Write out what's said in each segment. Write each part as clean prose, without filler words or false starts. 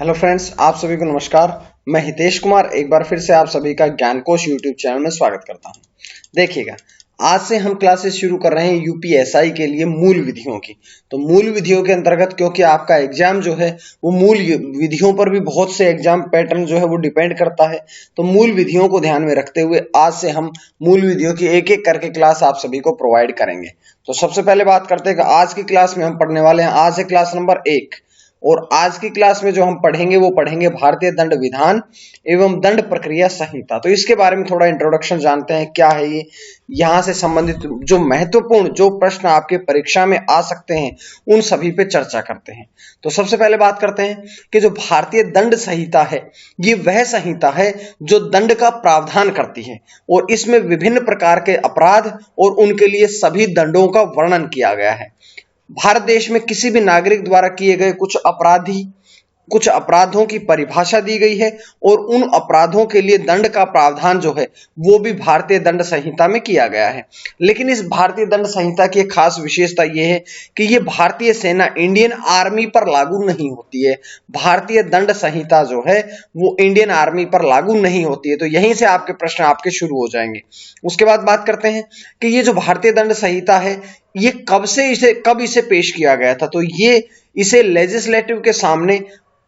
Hello friends, आप सभी को नमस्कार। मैं हितेश कुमार एक बार फिर से आप सभी का ज्ञानकोश यूट्यूब चैनल में स्वागत करता हूं। देखिएगा, आज से हम क्लासेस शुरू कर रहे हैं यूपीएसआई के लिए मूल विधियों की। तो मूल विधियों के अंतर्गत, क्योंकि आपका एग्जाम जो है वो मूल विधियों पर भी बहुत से एग्जाम पैटर्न जो है वो डिपेंड करता है, तो मूल विधियों को ध्यान में रखते हुए आज से हम मूल विधियों की एक एक करके क्लास आप सभी को प्रोवाइड करेंगे। तो सबसे पहले बात करते हैं कि आज की क्लास में हम पढ़ने वाले हैं, आज है क्लास नंबर 1 और आज की क्लास में जो हम पढ़ेंगे वो पढ़ेंगे भारतीय दंड विधान एवं दंड प्रक्रिया संहिता। तो इसके बारे में थोड़ा इंट्रोडक्शन जानते हैं, क्या है ये, यहां से संबंधित जो महत्वपूर्ण जो प्रश्न आपके परीक्षा में आ सकते हैं उन सभी पे चर्चा करते हैं। तो सबसे पहले बात करते हैं कि जो भारतीय दंड संहिता है ये वह संहिता है जो दंड का प्रावधान करती है और इसमें विभिन्न प्रकार के अपराध और उनके लिए सभी दंडों का वर्णन किया गया है। भारत देश में किसी भी नागरिक द्वारा किए गए कुछ अपराधों की परिभाषा दी गई है और उन अपराधों के लिए दंड का प्रावधान जो है वो भी भारतीय दंड संहिता में किया गया है। लेकिन इस भारतीय दंड संहिता की एक खास विशेषता ये है कि ये भारतीय सेना इंडियन आर्मी पर लागू नहीं होती है। भारतीय दंड संहिता जो है वो इंडियन आर्मी पर लागू नहीं होती है। तो यहीं से आपके प्रश्न आपके शुरू हो जाएंगे। उसके बाद बात करते हैं कि ये जो भारतीय दंड संहिता है ये कब इसे पेश किया गया था। तो ये इसे लेजिस्लेटिव के सामने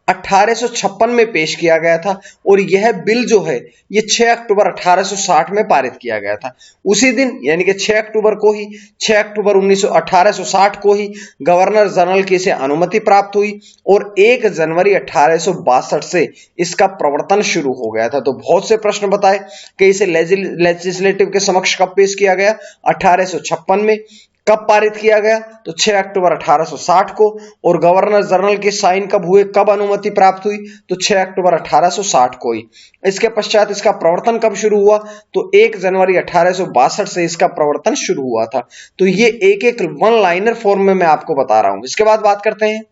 1856 में पेश किया गया था और यह बिल जो है ये 6 अक्टूबर 1860 में पारित किया गया था। उसी दिन यानी कि 6 अक्टूबर 1860 को ही गवर्नर जनरल की इसे अनुमति प्राप्त हुई और 1 जनवरी 1862 से इसका प्रवर्तन शुरू हो गया था। तो बहुत से प्रश्न बताए कि इसे लेजिस्लेटिव के समक्ष कब पेश किया गया, 1856 में। कब पारित किया गया, तो 6 अक्टूबर 1860 को। और गवर्नर जनरल के साइन कब हुए, कब अनुमति प्राप्त हुई, तो 6 अक्टूबर 1860 को ही। इसके पश्चात इसका प्रवर्तन कब शुरू हुआ, तो 1 जनवरी 1862 से इसका प्रवर्तन शुरू हुआ था। तो ये एक एक वन लाइनर फॉर्म में मैं आपको बता रहा हूं। इसके बाद बात करते हैं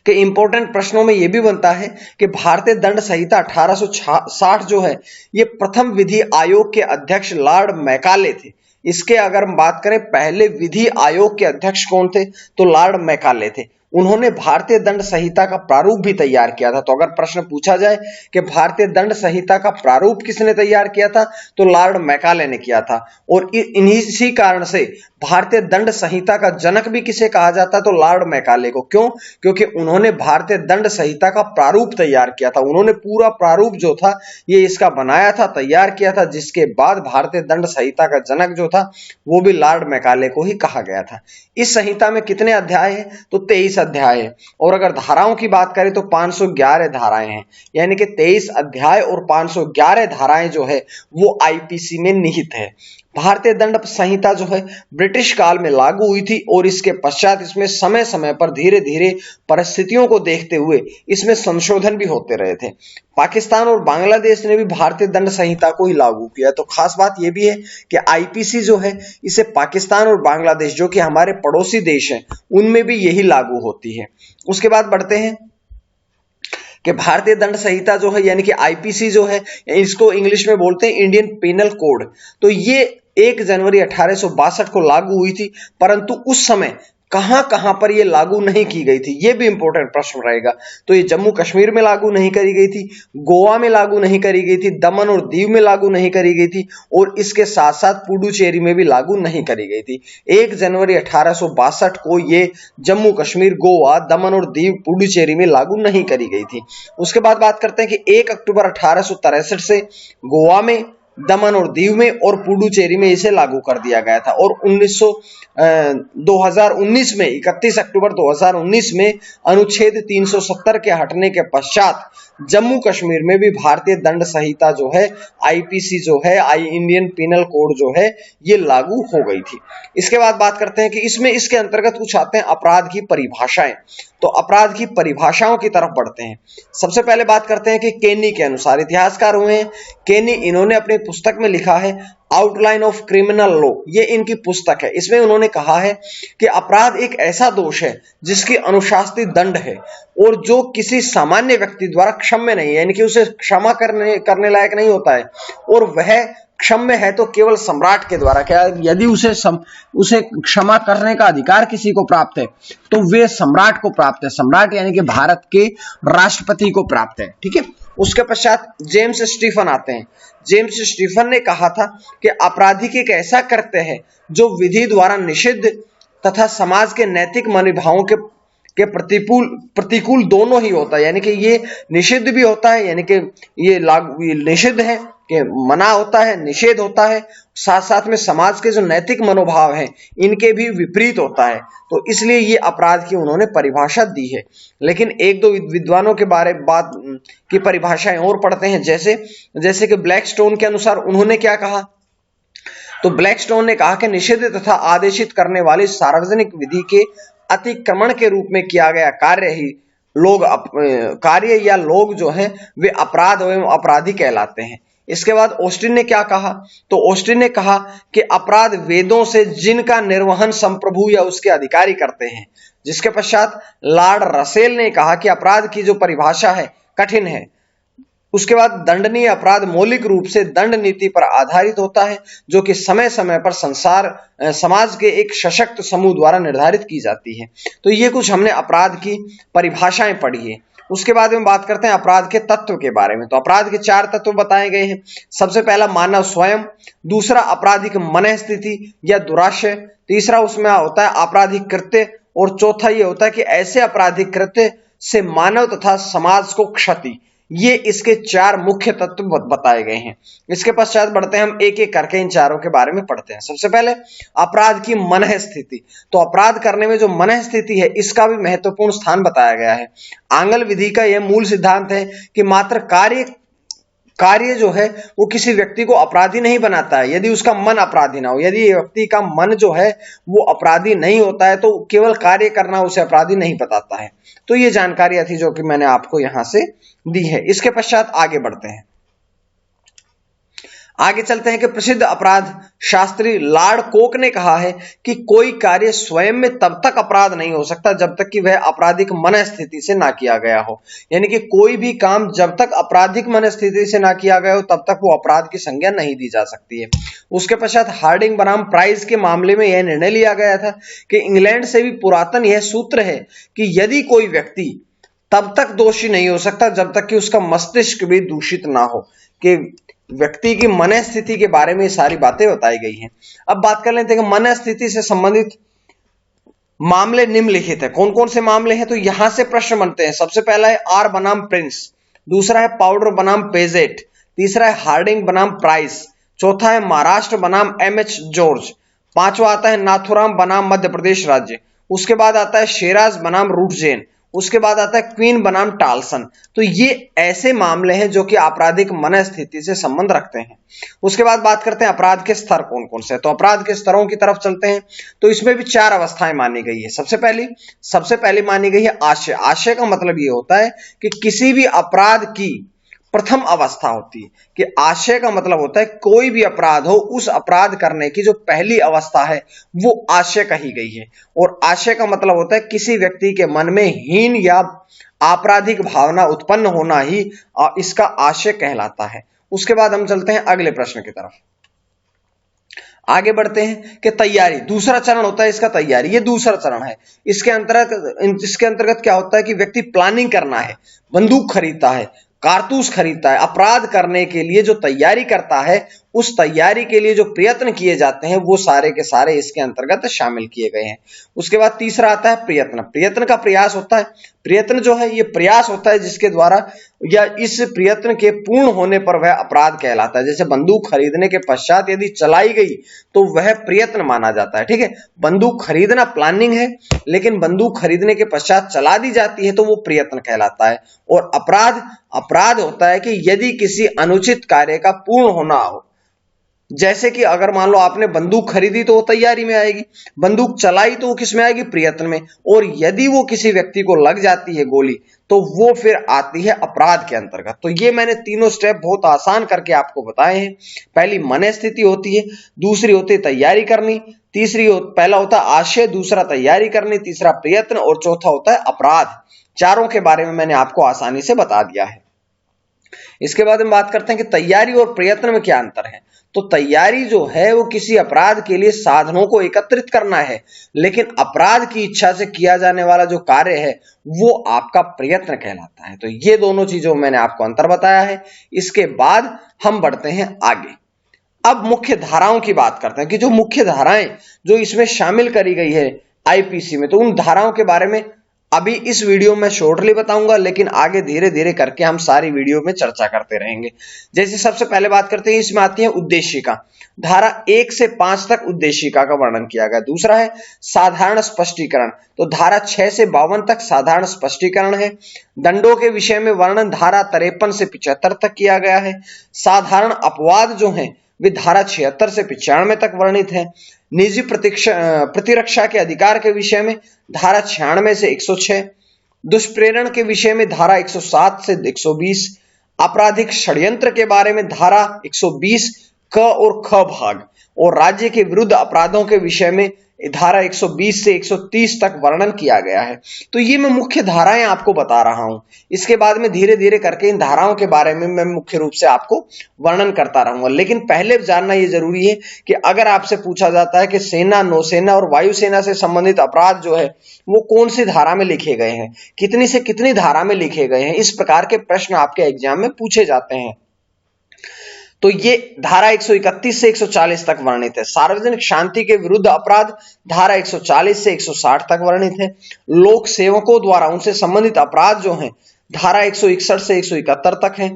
कि इंपॉर्टेंट प्रश्नों में यह भी बनता है कि भारतीय दंड संहिता 1860 जो है ये प्रथम विधि आयोग के अध्यक्ष लॉर्ड मैकाले थे। इसके अगर हम बात करें पहले विधि आयोग के अध्यक्ष कौन थे, तो लॉर्ड मैकाले थे। उन्होंने भारतीय दंड संहिता का प्रारूप भी तैयार किया था। तो अगर प्रश्न पूछा जाए कि भारतीय दंड संहिता का प्रारूप किसने तैयार किया था, तो लॉर्ड मैकाले ने किया था। और इसी कारण से भारतीय दंड संहिता का जनक भी किसे कहा जाता है, तो लॉर्ड मैकाले को। क्यों? क्योंकि उन्होंने भारतीय दंड संहिता का प्रारूप तैयार किया था। उन्होंने पूरा प्रारूप जो था ये इसका बनाया था, तैयार किया था, जिसके बाद भारतीय दंड संहिता का जनक जो था वो भी लॉर्ड मैकाले को ही कहा गया था। इस संहिता में कितने अध्याय हैं, तो 23 अध्याय है। और अगर धाराओं की बात करें तो 511 धाराएं हैं, यानी कि 23 अध्याय और 511 धाराएं जो है वो आईपीसी में निहित है। भारतीय दंड संहिता जो है ब्रिटिश काल में लागू हुई थी और इसके पश्चात इसमें समय समय पर धीरे धीरे परिस्थितियों को देखते हुए इसमें संशोधन भी होते रहे थे। पाकिस्तान और बांग्लादेश ने भी भारतीय दंड संहिता को ही लागू किया। तो खास बात यह भी है कि आईपीसी जो है इसे पाकिस्तान और बांग्लादेश जो कि हमारे पड़ोसी देश हैं उनमें भी यही लागू होती है। उसके बाद बढ़ते हैं कि भारतीय दंड संहिता जो है यानी कि आईपीसी जो है, इसको इंग्लिश में बोलते हैं इंडियन पिनल कोड। तो ये 1 जनवरी 1862 को लागू हुई थी, परंतु उस समय कहां कहां पर ये लागू नहीं की गई थी, ये भी इंपॉर्टेंट प्रश्न रहेगा। तो ये जम्मू कश्मीर में लागू नहीं करी गई थी, गोवा में लागू नहीं करी गई थी, दमन और दीव में लागू नहीं करी गई थी और इसके साथ साथ पुडुचेरी में भी लागू नहीं करी गई थी। 1 जनवरी 1862 को ये जम्मू कश्मीर, गोवा, दमन और दीव, पुडुचेरी में लागू नहीं करी गई थी। उसके बाद बात करते हैं कि 1 अक्टूबर 1863 से गोवा में, दमन और दीव में और पुडुचेरी में इसे लागू कर दिया गया था। और 2019 में 31 अक्टूबर 2019 में अनुच्छेद 370 के हटने के पश्चात जम्मू कश्मीर में भी भारतीय दंड संहिता जो है आईपीसी जो है इंडियन पिनल कोड जो है ये लागू हो गई थी। इसके बाद बात करते हैं कि इसमें इसके अंतर्गत कुछ आते हैं अपराध की परिभाषाएं। तो अपराध की परिभाषाओं की तरफ बढ़ते हैं। सबसे पहले बात करते हैं कि केनी के अनुसार, इतिहासकार हुए हैं केनी, इन्होंने अपनी पुस्तक में लिखा है आउटलाइन ऑफ क्रिमिनल लॉ, ये इनकी पुस्तक है। इसमें उन्होंने कहा है कि अपराध एक ऐसा दोष है जिसकी अनुशासित दंड है और जो किसी सामान्य व्यक्ति द्वारा क्षम्य नहीं है, यानी कि उसे क्षमा करने लायक नहीं होता है और वह क्षम्य है तो केवल सम्राट के द्वारा। क्या यदि उसे क्षमा करने का अधिकार किसी को प्राप्त है तो वे सम्राट को प्राप्त है। सम्राट यानी कि भारत के राष्ट्रपति को प्राप्त है। ठीक है। उसके पश्चात जेम्स स्टीफन आते हैं। जेम्स स्टीफन ने कहा था कि आपराधिक एक ऐसा कृत्य है जो विधि द्वारा निषिद्ध तथा समाज के नैतिक मनोभावों के प्रतिकूल दोनों ही होता है। यानी कि ये निषिद्ध भी होता है, यानी कि ये निषिद्ध है कि मना होता है, निषेध होता है, साथ साथ में समाज के जो नैतिक मनोभाव हैं इनके भी विपरीत होता है। तो इसलिए ये अपराध की उन्होंने परिभाषा दी है। लेकिन एक दो विद्वानों के बात की परिभाषाएं और पढ़ते हैं, जैसे कि ब्लैकस्टोन के अनुसार उन्होंने क्या कहा। तो ब्लैकस्टोन ने कहा कि निषिद्ध तथा आदेशित करने वाली सार्वजनिक विधि के अतिक्रमण के रूप में किया गया कार्य या लोग जो हैं वे अपराध एवं अपराधी कहलाते हैं। इसके बाद ऑस्टिन ने क्या कहा। तो ऑस्टिन ने कहा कि अपराध वेदों से जिनका निर्वहन संप्रभु या उसके अधिकारी करते हैं। जिसके पश्चात लॉर्ड रसेल ने कहा कि अपराध की जो परिभाषा है कठिन है। उसके बाद दंडनीय अपराध मौलिक रूप से दंड नीति पर आधारित होता है जो कि समय समय पर समाज के एक सशक्त समूह द्वारा निर्धारित की जाती है। तो ये कुछ हमने अपराध की परिभाषाएं पढ़ी है। उसके बाद में बात करते हैं अपराध के तत्व के बारे में। तो अपराध के 4 तत्व बताए गए हैं। सबसे पहला मानव स्वयं, दूसरा आपराधिक मन स्थिति या दुराशय, तीसरा उसमें होता है आपराधिक कृत्य, और चौथा ये होता है कि ऐसे आपराधिक कृत्य से मानव तथा समाज को क्षति। ये इसके 4 मुख्य तत्व बताए गए हैं। इसके पश्चात बढ़ते हैं हम एक एक करके इन चारों के बारे में पढ़ते हैं। सबसे पहले अपराध की मन स्थिति। तो अपराध करने में जो मन स्थिति है इसका भी महत्वपूर्ण स्थान बताया गया है। आंगल विधि का यह मूल सिद्धांत है कि मात्र कार्य जो है वो किसी व्यक्ति को अपराधी नहीं बनाता है यदि उसका मन अपराधी ना हो। यदि व्यक्ति का मन जो है वो अपराधी नहीं होता है तो केवल कार्य करना उसे अपराधी नहीं बताता है। तो ये जानकारियां थी जो कि मैंने आपको यहां से दी है। इसके पश्चात आगे बढ़ते हैं। आगे चलते हैं कि प्रसिद्ध अपराध शास्त्री लॉर्ड कोक ने कहा है कि कोई कार्य स्वयं में तब तक अपराध नहीं हो सकता जब तक कि वह आपराधिक मन स्थिति से ना किया गया हो। यानी कि कोई भी काम जब तक आपराधिक मन स्थिति से ना किया गया हो तब तक वो अपराध की संज्ञा नहीं दी जा सकती है। उसके पश्चात हार्डिंग बनाम प्राइस के मामले में यह निर्णय लिया गया था कि इंग्लैंड से भी पुरातन यह सूत्र है कि यदि कोई व्यक्ति तब तक दोषी नहीं हो सकता जब तक कि उसका मस्तिष्क भी दूषित ना हो। कि व्यक्ति की मन स्थिति के बारे में सारी बातें बताई गई हैं। अब बात कर लेते हैं कि मन स्थिति से संबंधित मामले निम्नलिखित है। कौन कौन से मामले हैं तो यहां से प्रश्न बनते हैं। सबसे पहला है आर बनाम प्रिंस, दूसरा है पाउडर बनाम पेजेट, तीसरा है हार्डिंग बनाम प्राइस, चौथा है महाराष्ट्र बनाम एमएच जॉर्ज, पांचवा आता है नाथुराम बनाम मध्य प्रदेश राज्य, उसके बाद आता है शेराज बनाम रूटजेन, उसके बाद आता है क्वीन बनाम टालसन। तो ये ऐसे मामले हैं जो कि आपराधिक मन स्थिति से संबंध रखते हैं। उसके बाद बात करते हैं अपराध के स्तर कौन कौन से। तो अपराध के स्तरों की तरफ चलते हैं। तो इसमें भी 4 अवस्थाएं मानी गई है। सबसे पहली मानी गई है आशय। आशय का मतलब ये होता है कि किसी भी अपराध की प्रथम अवस्था होती है। कि आशय का मतलब होता है कोई भी अपराध हो उस अपराध करने की जो पहली अवस्था है वो आशय कही गई है। और आशय का मतलब होता है किसी व्यक्ति के मन में हीन या आपराधिक भावना उत्पन्न होना ही इसका आशय कहलाता है। उसके बाद हम चलते हैं अगले प्रश्न की तरफ। आगे बढ़ते हैं कि तैयारी, दूसरा चरण होता है इसका तैयारी। ये दूसरा चरण है। इसके अंतर्गत क्या होता है कि व्यक्ति प्लानिंग करना है, बंदूक खरीदता है, कारतूस खरीदता है। अपराध करने के लिए जो तैयारी करता है उस तैयारी के लिए जो प्रयत्न किए जाते हैं वो सारे के सारे इसके अंतर्गत शामिल किए गए हैं। उसके बाद तीसरा आता है प्रयत्न। प्रयत्न का प्रयास होता है। प्रयत्न जो है ये प्रयास होता है जिसके द्वारा या इस प्रयत्न के पूर्ण होने पर वह अपराध कहलाता है। जैसे बंदूक खरीदने के पश्चात यदि चलाई गई तो वह प्रयत्न माना जाता है। ठीक है, बंदूक खरीदना प्लानिंग है लेकिन बंदूक खरीदने के पश्चात चला दी जाती है तो वो प्रयत्न कहलाता है। और अपराध होता है कि यदि किसी अनुचित कार्य का पूर्ण होना हो। जैसे कि अगर मान लो आपने बंदूक खरीदी तो वो तैयारी में आएगी, बंदूक चलाई तो वो किस में आएगी, प्रयत्न में। और यदि वो किसी व्यक्ति को लग जाती है गोली तो वो फिर आती है अपराध के अंतर्गत। तो ये मैंने तीनों स्टेप बहुत आसान करके आपको बताए हैं। पहली मन स्थिति होती है, दूसरी होती है तैयारी करनी, पहला होता है आशय, दूसरा तैयारी करनी, तीसरा प्रयत्न और चौथा होता है अपराध। चारों के बारे में मैंने आपको आसानी से बता दिया है। इसके बाद हम बात करते हैं कि तैयारी और प्रयत्न में क्या अंतर है। तो तैयारी जो है वो किसी अपराध के लिए साधनों को एकत्रित करना है, लेकिन अपराध की इच्छा से किया जाने वाला जो कार्य है वो आपका प्रयत्न कहलाता है। तो ये दोनों चीजों में मैंने आपको अंतर बताया है। इसके बाद हम बढ़ते हैं आगे। अब मुख्य धाराओं की बात करते हैं कि जो मुख्य धाराएं जो इसमें शामिल करी गई है आईपीसी में, तो उन धाराओं के बारे में अभी इस वीडियो में शॉर्टली बताऊंगा, लेकिन आगे धीरे धीरे करके हम सारी वीडियो में चर्चा करते रहेंगे। जैसे सबसे पहले बात करते हैं, इसमें आती है उद्देशिका। धारा 1 से 5 तक उद्देशिका का वर्णन किया गया। दूसरा है साधारण स्पष्टीकरण, तो धारा 6 से 52 तक साधारण स्पष्टीकरण है। दंडों के विषय में वर्णन धारा 53 से 75 तक किया गया है। साधारण अपवाद जो है वे धारा 76 से 95 तक वर्णित है। निजी प्रतिरक्षा के अधिकार के विषय में धारा 96 से 106, दुष्प्रेरण के विषय में धारा 107 से 120, आपराधिक षड्यंत्र के बारे में धारा 120 क और ख भाग, और राज्य के विरुद्ध अपराधों के विषय में धारा 120 से 130 तक वर्णन किया गया है। तो ये मैं मुख्य धाराएं आपको बता रहा हूं। इसके बाद में धीरे धीरे करके इन धाराओं के बारे में मैं मुख्य रूप से आपको वर्णन करता रहूंगा। लेकिन पहले जानना ये जरूरी है कि अगर आपसे पूछा जाता है कि सेना, नौसेना और वायुसेना से संबंधित अपराध जो है वो कौन सी धारा में लिखे गए हैं, कितनी से कितनी धारा में लिखे गए हैं, इस प्रकार के प्रश्न आपके एग्जाम में पूछे जाते हैं। तो ये धारा 131 से 140 तक वर्णित है। सार्वजनिक शांति के विरुद्ध अपराध धारा 140 से 160 तक वर्णित है। लोक सेवकों द्वारा उनसे संबंधित अपराध जो हैं धारा 161 से 171 तक है।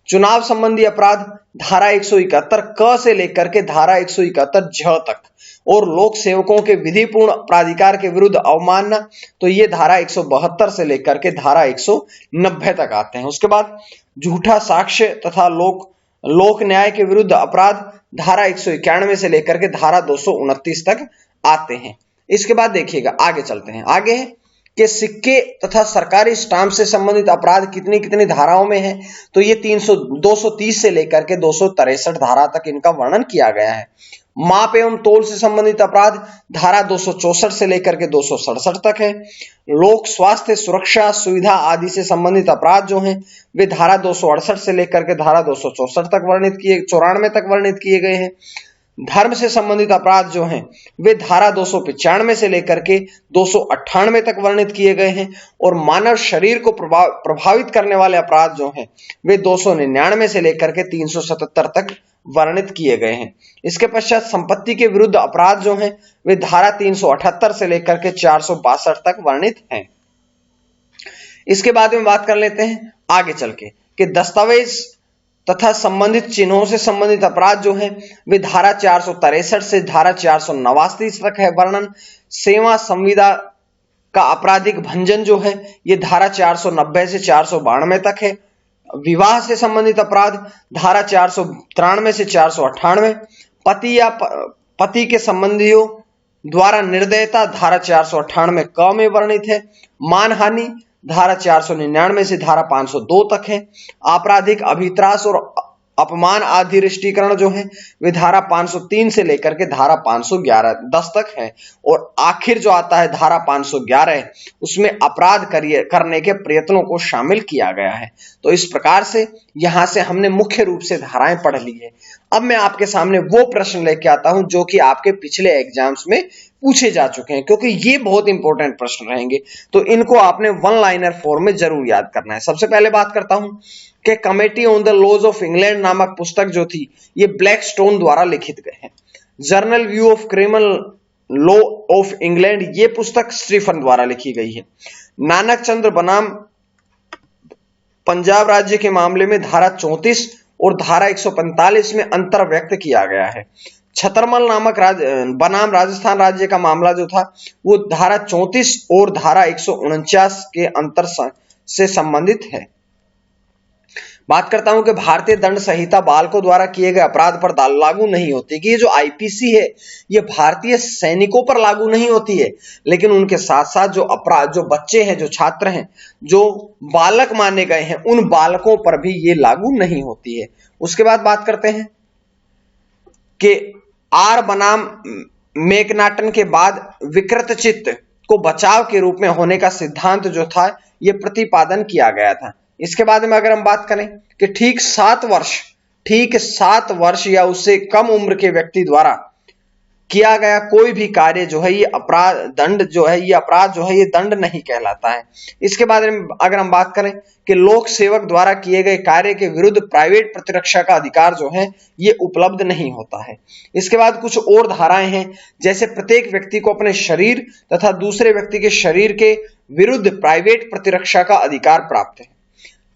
चुनाव संबंधी अपराध धारा 171 क से लेकर के धारा 171 झ तक, और लोक सेवकों के विधिपूर्ण प्राधिकार के विरुद्ध अवमानना, तो ये धारा 172 से लेकर के धारा 190 तक आते हैं। उसके बाद झूठा साक्ष्य तथा लोक न्याय के विरुद्ध अपराध धारा 191 से लेकर के धारा 229 तक आते हैं। इसके बाद देखिएगा आगे चलते हैं। आगे है कि सिक्के तथा सरकारी स्टाम्प से संबंधित अपराध कितनी कितनी धाराओं में है। तो ये 230 से लेकर के 263 धारा तक इनका वर्णन किया गया है। माप एवं तोल से संबंधित अपराध धारा 264 से लेकर के 267 तक है। लोक स्वास्थ्य सुरक्षा सुविधा आदि से संबंधित अपराध जो हैं वे धारा 268 से लेकर के धारा 264 तक वर्णित किए 94 तक वर्णित किए गए हैं। धर्म से संबंधित अपराध जो हैं वे धारा 295 से लेकर के 298 तक वर्णित किए गए हैं, और मानव शरीर को प्रभावित करने वाले अपराध जो हैं वे 299 से लेकर के 377 तक वर्णित किए गए हैं। इसके पश्चात संपत्ति के विरुद्ध अपराध जो हैं वे धारा 378 से लेकर के 462 तक वर्णित हैं। इसके बाद में बात कर लेते हैं आगे चल के कि दस्तावेज तथा संबंधित चिन्हों से संबंधित अपराध जो हैं वे धारा 463 से धारा 489 तक है वर्णन। सेवा संविदा का आपराधिक भंजन जो है ये धारा 490 से 492 तक है। विवाह से संबंधित अपराध धारा 493 से 498। पति या पति के संबंधियों द्वारा निर्दयता धारा 498 क में वर्णित है। मानहानि धारा 499 से धारा 502 तक है। आपराधिक अभित्रास और अपमान आधिरिष्टीकरण जो है वे धारा 503 से लेकर के धारा 511 तक है, और आखिर जो आता है धारा 511 उसमें अपराध करने के प्रयत्नों को शामिल किया गया है। तो इस प्रकार से यहां से हमने मुख्य रूप से धाराएं पढ़ ली है। अब मैं आपके सामने वो प्रश्न लेके आता हूं जो कि आपके पिछले एग्जाम्स में पूछे जा चुके हैं, क्योंकि ये बहुत इंपॉर्टेंट प्रश्न रहेंगे, तो इनको आपने वन लाइनर फॉर्म में जरूर याद करना है। सबसे पहले बात करता हूं कि committee on the laws of England नामक पुस्तक जो थी ये ब्लैकस्टोन द्वारा लिखित गए हैं। Journal view of criminal law of England ये पुस्तक स्टीफन द्वारा लिखी गई है। नानक चंद्र बनाम पंजाब राज्य के मामले में धारा 34 और धारा 145 में अंतर व्यक्त किया गया है। छतरमल नामक बनाम राजस्थान राज्य का मामला जो था वो धारा 34 और धारा 149 के अंतर से संबंधित है। बात करता हूं कि भारतीय दंड संहिता बालकों द्वारा किए गए अपराध पर लागू नहीं होती, कि ये जो आईपीसी है ये भारतीय सैनिकों पर लागू नहीं होती है, लेकिन उनके साथ साथ जो अपराध जो बच्चे हैं, जो छात्र हैं, जो बालक माने गए हैं, उन बालकों पर भी ये लागू नहीं होती है। उसके बाद बात करते हैं कि आर बनाम मैकनाटन के बाद विकृत चित्त को बचाव के रूप में होने का सिद्धांत जो था ये प्रतिपादन किया गया था। इसके बाद में अगर हम बात करें कि ठीक 7 वर्ष या उससे कम उम्र के व्यक्ति द्वारा किया गया कोई भी कार्य जो है ये अपराध दंड जो है ये अपराध जो है ये दंड नहीं कहलाता है। इसके बाद अगर हम बात करें कि लोक सेवक द्वारा किए गए कार्य के विरुद्ध प्राइवेट प्रतिरक्षा का अधिकार जो है ये उपलब्ध नहीं होता है। इसके बाद कुछ और धाराएं हैं, जैसे प्रत्येक व्यक्ति को अपने शरीर तथा दूसरे व्यक्ति के शरीर के विरुद्ध प्राइवेट प्रतिरक्षा का अधिकार प्राप्त है।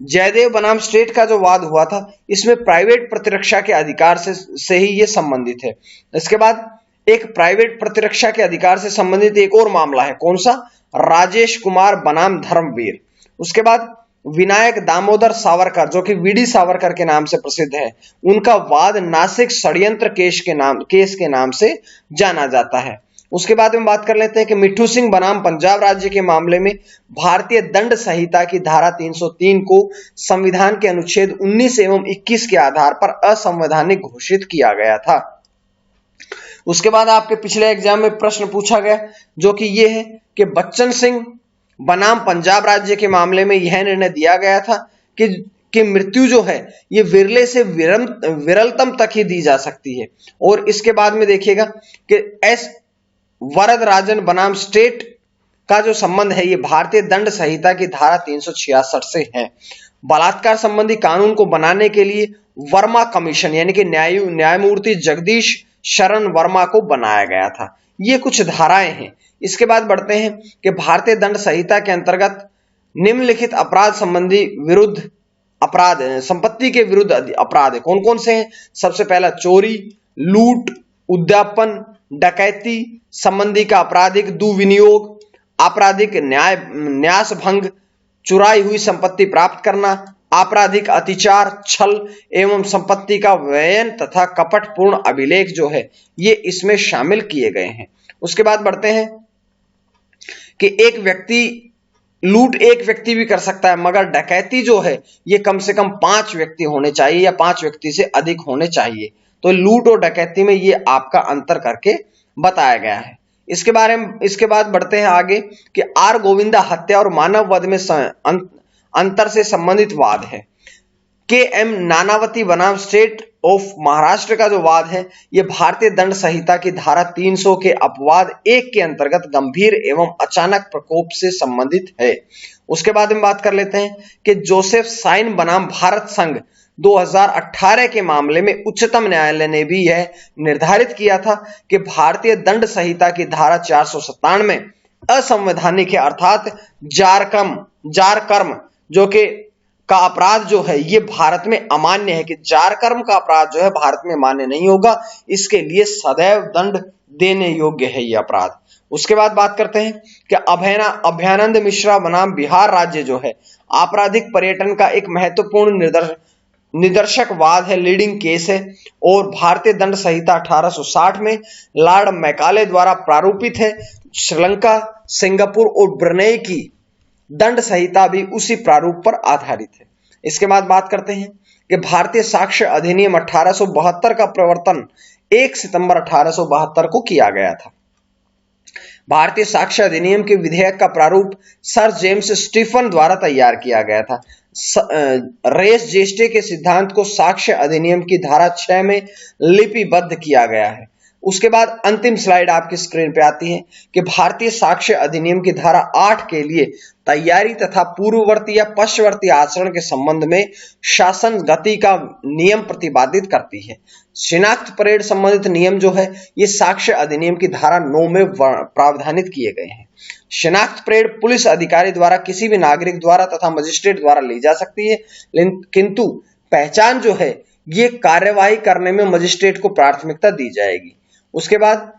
जयदेव बनाम स्टेट का जो वाद हुआ था इसमें प्राइवेट प्रतिरक्षा के अधिकार से ही ये संबंधित है। इसके बाद एक प्राइवेट प्रतिरक्षा के अधिकार से संबंधित एक और मामला है, कौन सा? राजेश कुमार बनाम धर्मवीर। उसके बाद विनायक दामोदर सावरकर जो कि वीडी सावरकर के नाम से प्रसिद्ध है, उनका वाद नासिक षड्यंत्र केस के नाम से जाना जाता है। उसके बाद में बात कर लेते हैं कि मिट्ठू सिंह बनाम पंजाब राज्य के मामले में भारतीय दंड संहिता की धारा 303 को संविधान के अनुच्छेद 19 एवं 21 के आधार पर असंवैधानिक घोषित किया गया था। उसके बाद आपके पिछले एग्जाम में प्रश्न पूछा गया जो कि ये है कि बच्चन सिंह बनाम पंजाब राज्य के मामले में यह निर्णय दिया गया था कि मृत्यु जो है ये विरले से विरलतम तक ही दी जा सकती है। और इसके बाद में देखिएगा कि एस वरदराजन बनाम स्टेट का जो संबंध है ये भारतीय दंड संहिता की धारा 366 से है। बलात्कार संबंधी कानून को बनाने के लिए वर्मा कमीशन यानी कि न्यायमूर्ति जगदीश शरण वर्मा को बनाया गया था। ये कुछ धाराएं हैं। इसके बाद बढ़ते हैं कि भारतीय दंड संहिता के अंतर्गत निम्नलिखित अपराध संबंधी विरुद्ध अपराध संपत्ति के विरुद्ध अपराध कौन कौन से हैं? सबसे पहला चोरी, लूट, उद्यापन, डकैती संबंधी का आपराधिक दुर्विनियोग, आपराधिक न्यास भंग, चुराई हुई संपत्ति प्राप्त करना, आपराधिक अतिचार, छल एवं संपत्ति का व्ययन तथा कपटपूर्ण अभिलेख जो है ये इसमें शामिल किए गए हैं। उसके बाद बढ़ते हैं कि लूट एक व्यक्ति भी कर सकता है, मगर डकैती जो है ये कम से कम 5 व्यक्ति होने चाहिए या 5 व्यक्ति से अधिक होने चाहिए। तो लूट और डकैती में ये आपका अंतर करके बताया गया है। इसके बाद बढ़ते हैं आगे कि आर गोविंदा हत्या और मानव वध में अंतर से संबंधित वाद है। के एम नानावती बनाम स्टेट ऑफ महाराष्ट्र का जो वाद है ये भारतीय दंड संहिता की धारा 300 के अपवाद 1 के अंतर्गत गंभीर एवं अचानक प्रकोप से संबंधित है। उसके बाद हम बात कर लेते हैं कि जोसेफ साइन बनाम भारत संघ 2018 के मामले में उच्चतम न्यायालय ने भी यह निर्धारित किया था कि भारतीय दंड संहिता की धारा 497 असंवैधानिक है, अर्थात जारकर्म जो कि का अपराध जो है ये भारत में अमान्य है, कि जारकर्म का अपराध जो है भारत में मान्य नहीं होगा, इसके लिए सदैव दंड देने योग्य है ये अपराध। उसके बाद बात करते हैं कि अभयानंद मिश्रा बनाम बिहार राज्य जो है आपराधिक पर्यटन का एक महत्वपूर्ण निदर्शकवाद है, लीडिंग केस है और भारतीय दंड संहिता 1860 में लॉर्ड मैकाले द्वारा प्रारूपित है। श्रीलंका, सिंगापुर और ब्रुनेई की दंड संहिता भी उसी प्रारूप पर आधारित है। इसके बाद बात करते हैं कि भारतीय साक्ष्य अधिनियम 1872 का प्रवर्तन 1 सितंबर 1872 को किया गया था। भारतीय साक्ष्य अधिनियम के विधेयक का प्रारूप सर जेम्स स्टीफन द्वारा तैयार किया गया था। रेस जेस्टे के सिद्धांत को साक्ष्य अधिनियम की धारा 6 में लिपिबद्ध किया गया है। उसके बाद अंतिम स्लाइड आपकी स्क्रीन पे आती है कि भारतीय साक्ष्य अधिनियम की धारा 8 के लिए तैयारी तथा पूर्ववर्ती या पश्चवर्ती आचरण के संबंध में शासन गति का नियम प्रतिपादित करती है। शिनाख्त परेड संबंधित नियम जो है ये साक्ष्य अधिनियम की धारा 9 में प्रावधानित किए गए हैं। शिनाख्त परेड पुलिस अधिकारी द्वारा किसी भी नागरिक द्वारा तथा मजिस्ट्रेट द्वारा ली जा सकती है, किंतु पहचान जो है ये कार्यवाही करने में मजिस्ट्रेट को प्राथमिकता दी जाएगी। उसके बाद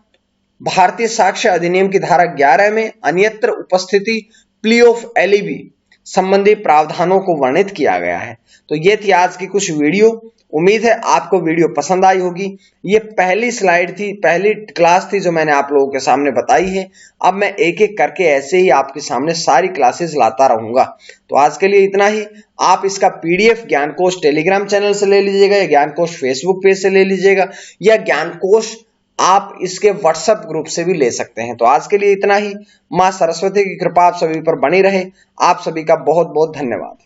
भारतीय साक्ष्य अधिनियम की धारा 11 में अन्यत्र उपस्थिति प्ली ऑफ एलिबी संबंधी प्रावधानों को वर्णित किया गया है। तो ये थी आज की कुछ वीडियो। उम्मीद है आपको वीडियो पसंद आई होगी। ये पहली स्लाइड थी, पहली क्लास थी जो मैंने आप लोगों के सामने बताई है। अब मैं एक एक करके ऐसे ही आपके सामने सारी क्लासेस लाता रहूंगा। तो आज के लिए इतना ही। आप इसका PDF ज्ञानकोश टेलीग्राम चैनल से ले लीजिएगा या ज्ञानकोश फेसबुक पेज से ले लीजिएगा या ज्ञानकोश आप इसके WhatsApp ग्रुप से भी ले सकते हैं। तो आज के लिए इतना ही। मां सरस्वती की कृपा आप सभी पर बनी रहे। आप सभी का बहुत बहुत धन्यवाद।